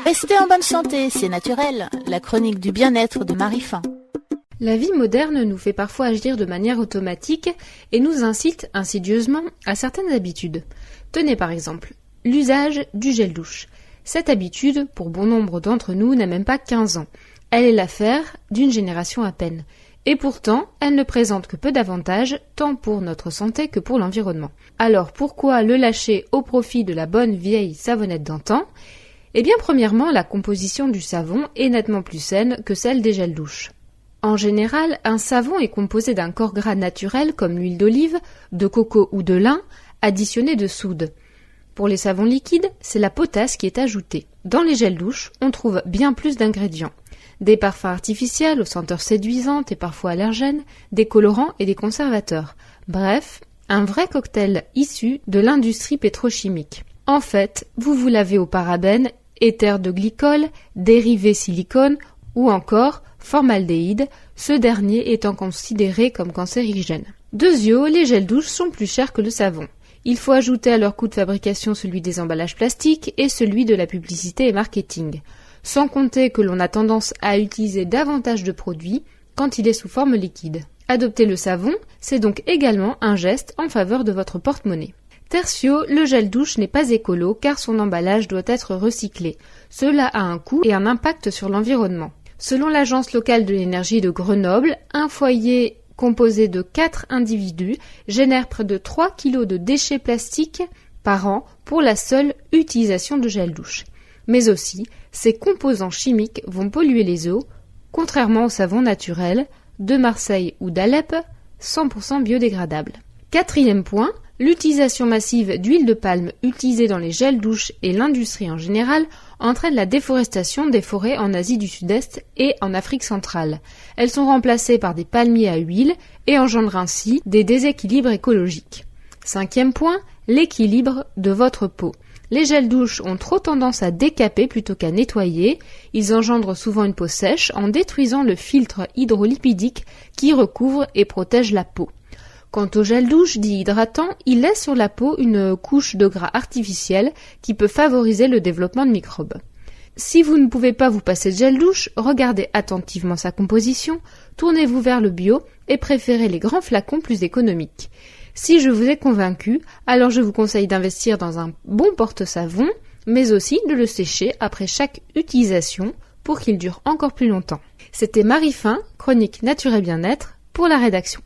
Restez en bonne santé, c'est naturel. La chronique du bien-être de Marie Fin. La vie moderne nous fait parfois agir de manière automatique et nous incite insidieusement à certaines habitudes. Tenez par exemple, l'usage du gel douche. Cette habitude, pour bon nombre d'entre nous, n'a même pas 15 ans. Elle est l'affaire d'une génération à peine. Et pourtant, elle ne présente que peu d'avantages, tant pour notre santé que pour l'environnement. Alors pourquoi le lâcher au profit de la bonne vieille savonnette d'antan ? Eh bien, premièrement, la composition du savon est nettement plus saine que celle des gels douche. En général, un savon est composé d'un corps gras naturel comme l'huile d'olive, de coco ou de lin, additionné de soude. Pour les savons liquides, c'est la potasse qui est ajoutée. Dans les gels douche, on trouve bien plus d'ingrédients. Des parfums artificiels aux senteurs séduisantes et parfois allergènes, des colorants et des conservateurs. Bref, un vrai cocktail issu de l'industrie pétrochimique. En fait, vous vous lavez au parabène, éther de glycol, dérivés silicone ou encore formaldéhyde, ce dernier étant considéré comme cancérigène. Deuxièmement, les gels douche sont plus chers que le savon. Il faut ajouter à leur coût de fabrication celui des emballages plastiques et celui de la publicité et marketing. Sans compter que l'on a tendance à utiliser davantage de produits quand il est sous forme liquide. Adopter le savon, c'est donc également un geste en faveur de votre porte-monnaie. Tertio, le gel douche n'est pas écolo car son emballage doit être recyclé. Cela a un coût et un impact sur l'environnement. Selon l'Agence locale de l'énergie de Grenoble, un foyer composé de 4 individus génère près de 3 kg de déchets plastiques par an pour la seule utilisation de gel douche. Mais aussi, ces composants chimiques vont polluer les eaux, contrairement au savon naturel de Marseille ou d'Alep, 100% biodégradable. Quatrième point, l'utilisation massive d'huile de palme utilisée dans les gels douche et l'industrie en général entraîne la déforestation des forêts en Asie du Sud-Est et en Afrique centrale. Elles sont remplacées par des palmiers à huile et engendrent ainsi des déséquilibres écologiques. Cinquième point, l'équilibre de votre peau. Les gels douche ont trop tendance à décaper plutôt qu'à nettoyer. Ils engendrent souvent une peau sèche en détruisant le filtre hydrolipidique qui recouvre et protège la peau. Quant au gel douche dit hydratant, il laisse sur la peau une couche de gras artificiel qui peut favoriser le développement de microbes. Si vous ne pouvez pas vous passer de gel douche, regardez attentivement sa composition, tournez-vous vers le bio et préférez les grands flacons plus économiques. Si je vous ai convaincu, alors je vous conseille d'investir dans un bon porte-savon, mais aussi de le sécher après chaque utilisation pour qu'il dure encore plus longtemps. C'était Marie Fin, chronique Nature et Bien-être, pour la rédaction.